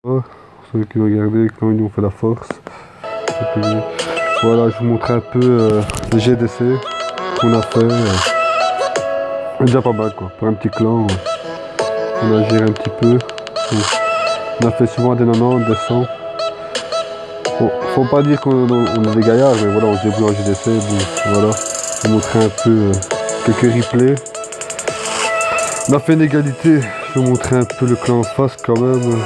Ceux qui regardent quand ils ont fait la force. Voilà, je vous montre un peu les GDC qu'on a fait. Déjà pas mal quoi, pour un petit clan. On a géré un petit peu. On a fait souvent des 90, des 100. Bon, faut pas dire qu'on est des gaillards, mais voilà, on se débrouille en GDC. Bon, voilà, je vais vous montrer un peu quelques replays. On a fait une égalité, je vais vous montrer un peu le clan en face quand même.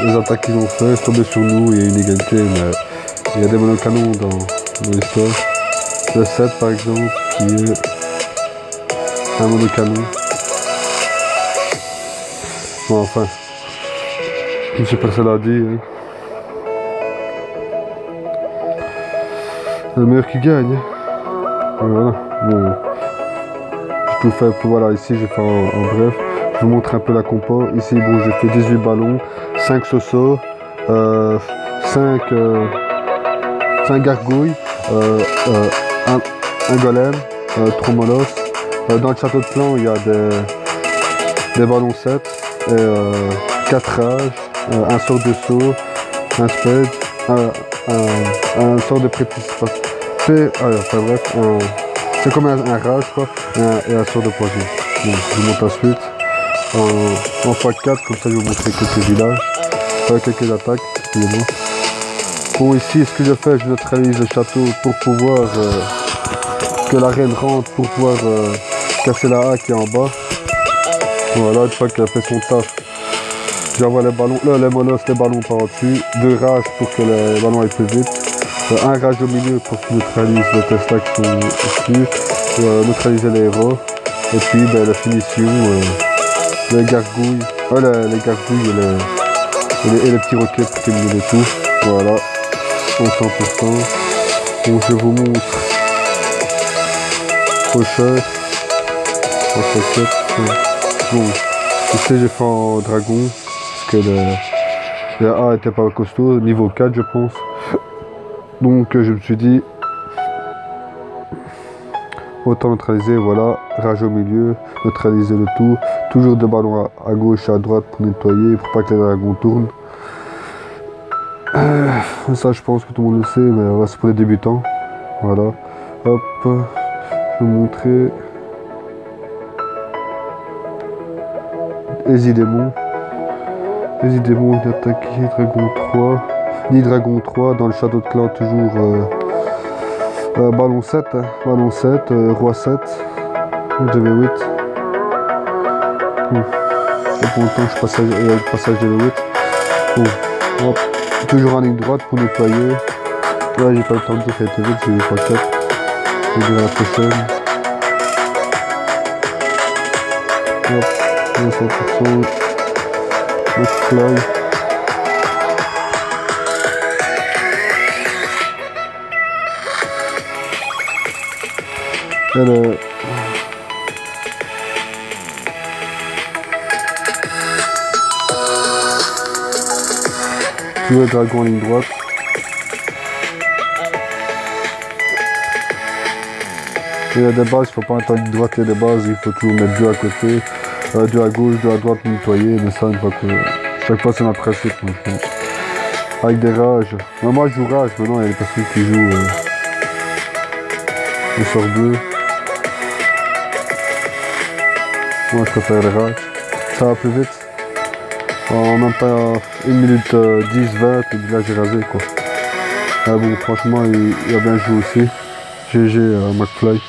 Les attaques qu'ils ont fait, tomber sur nous, il y a une égalité, mais il y a des monocanons dans l'histoire. Le 7 par exemple, qui est un monocanon. Bon, enfin, je sais pas ce qu'elle a dit. Hein. C'est le meilleur qui gagne. Hein. Et voilà, bon. J'ai tout fait pour, voilà, ici j'ai fait en bref. Je vous montre un peu la compo. Ici, bon, j'ai fait 18 ballons, 5 sosos, 5 gargouilles, un golem, 3 molosses. Dans le château de clan, il y a des ballons 7 et 4 rages, un sort de saut, un spade, un sort de précipitation. Enfin bref, c'est comme un rage quoi, et un sort de poison. Donc, je vous montre ensuite en x4, comme ça je vais vous montrer quelques villages, quelques attaques, excusez-moi. Bon, ici, ce que je fais, je neutralise le château pour pouvoir que la reine rentre, pour pouvoir casser la haie qui est en bas. Voilà, une fois qu'elle a fait son taf, j'envoie les ballons, les molosses, les ballons par au-dessus, 2 rages pour que les ballons aillent plus vite, un rage au milieu pour qu'il neutralise les Tesla qui sont au-dessus, neutraliser les héros, et puis ben, la finition, les gargouilles, les gargouilles et les petits roquets pour terminer le tout. Voilà, 100%. Donc je vous montre Faucheur, en fait. Bon, ici j'ai fait en dragon, parce que le A était pas costaud, niveau 4 je pense. Donc je me suis dit, autant neutraliser, voilà, rage au milieu, neutraliser le tout, toujours 2 ballons à gauche et à droite pour nettoyer, pour pas que les dragons tournent. Ça je pense que tout le monde le sait, mais voilà, c'est pour les débutants. Voilà, hop, je vais vous montrer Démon, il attaque Dragon 3, ni Dragon 3, dans le château de clan toujours ballon 7, hein. Ballon 7, roi 7, j'avais 8. Bon. Et pour longtemps je passage, le passage de 8. Bon, hop. Toujours en ligne droite pour nettoyer. Là j'ai pas le temps de dire, ça a été vite, j'ai pas 4. Je vais dire à la prochaine. Hop, 100%. Le fly. Elle le dragon en ligne droite. Il y a des bases, il ne faut pas mettre en ligne droite, il y a des bases, il faut toujours mettre 2 à côté, 2 à gauche, 2 à droite pour nettoyer, mais ça une fois que. Chaque fois c'est ma principe, moi, je pense. Avec des rages. Moi je joue rage, maintenant il y a des personnes qui jouent le sort bleu. Moi je préfère les rages. Ça va plus vite. En même pas 1 minute 10-20, et là j'ai rasé quoi. Ah bon, franchement il a bien joué aussi. GG McFly.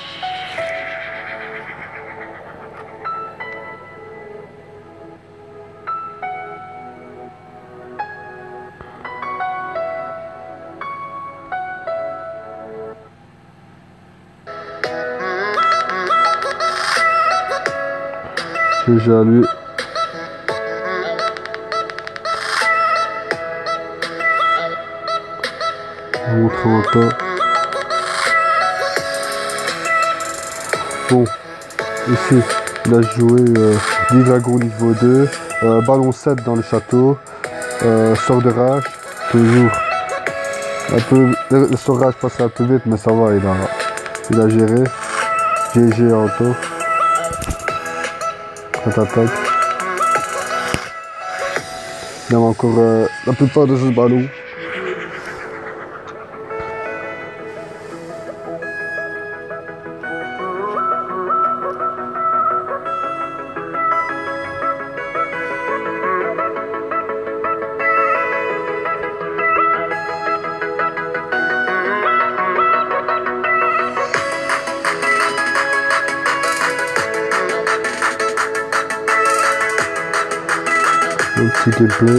GG à lui. Je vous montre en tas. Bon, ici, il a joué 10 dragons niveau 2, ballon 7 dans le château, sort de rage, toujours un peu, le sort de rage passe un peu vite, mais ça va, il a géré. GG en taux. Attaque. Il y a encore la plupart de ce ballon. Un petit gameplay.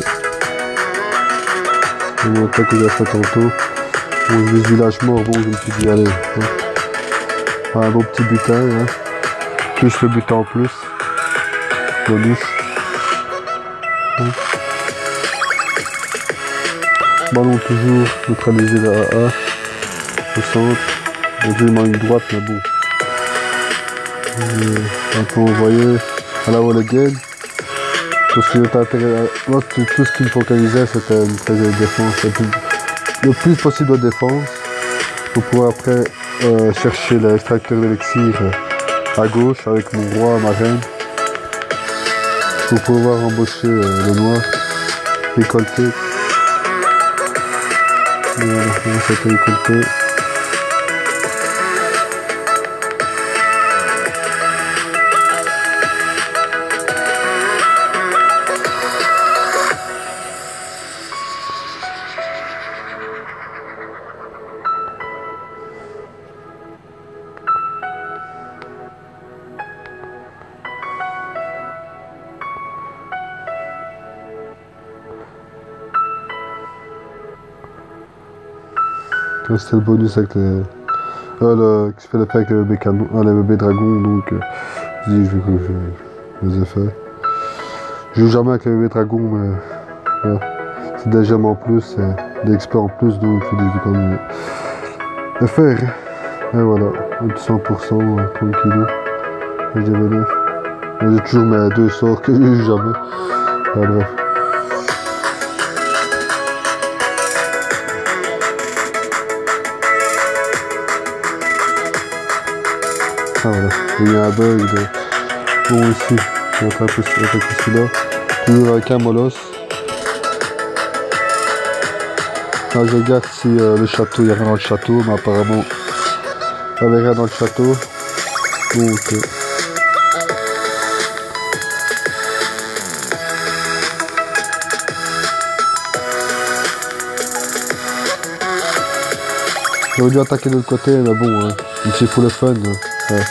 On voit que j'ai fait tantôt. Bon, je suis village mort, bon, je me suis dit, allez. Hein. Un beau petit butin, hein. Plus le butin en plus. Bonus. Hein. Ballon toujours neutralisé vers AA. Au centre. Évidemment une droite, mais bon. On peut envoyer à la wall again. Tout ce qui me focalisait, c'était une phase de défense. Le plus possible de défense. Pour pouvoir après chercher l'extracteur d'élixir à gauche avec mon roi, ma reine. Pour pouvoir embaucher le noir. Récolter. Voilà, c'était récolté. C'était le bonus avec qui fait l'effet avec les bébés canon, les bébés dragons, donc je dis je les ai fait. Je joue jamais avec les bébés dragons, mais ouais, c'est des gemmes en plus, c'est des experts en plus, donc je dis quand même le faire. Et voilà, 100%, tranquillou. J'ai devenu. J'ai toujours mes 2 sorts que je joue jamais. Enfin, bref. Ah voilà, il y a un bug de... Bon ici, je vais attaquer celui-là. Toujours avec un molosse. Là je regarde si le château, il n'y a rien dans le château, mais apparemment il n'y avait rien dans le château. Donc j'aurais dû attaquer de l'autre côté, mais bon, ici pour le fun. Ouais.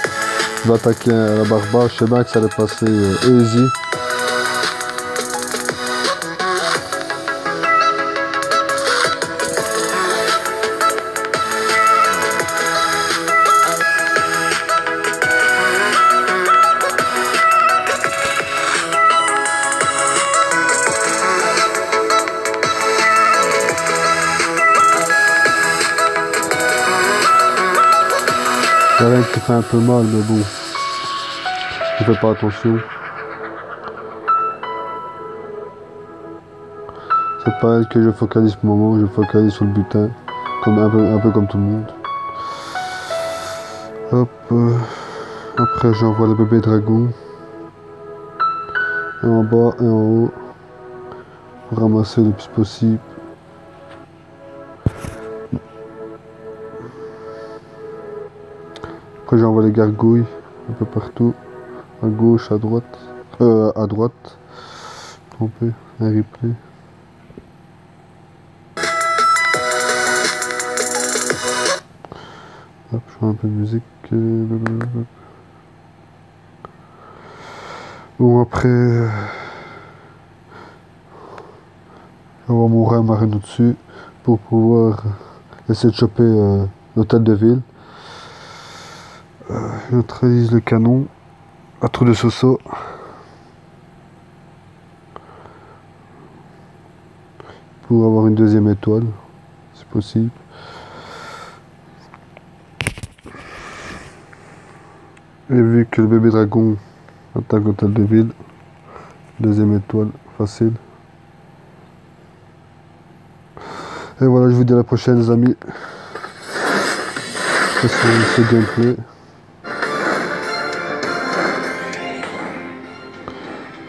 Je vais attaquer la barbare, je sais bien que ça allait passer easy. Il y a rien qui fait un peu mal, mais bon, je fais pas attention. C'est pas elle que je focalise pour le moment, je focalise sur le butin, comme un peu comme tout le monde. Hop, après j'envoie le bébé dragon, et en bas et en haut, pour ramasser le plus possible. Après j'envoie les gargouilles un peu partout, à gauche, à droite, trompé, un replay. Hop, je fais un peu de musique. Bon après, j'envoie mon rein marine au-dessus pour pouvoir essayer de choper l'hôtel de ville. Je neutralise le canon à trou de Soso. Pour avoir une deuxième étoile, c'est possible. Et vu que le bébé dragon attaque l'hôtel de ville, deuxième étoile, facile. Et voilà, je vous dis à la prochaine les amis. C'est ce gameplay.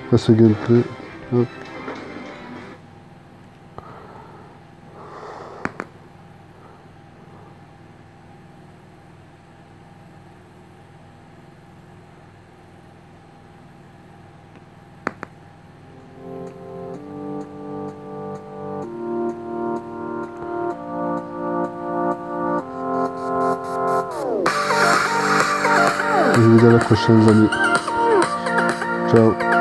Après ce gameplay, hop. je vous dis à la prochaine, les amis. Ciao.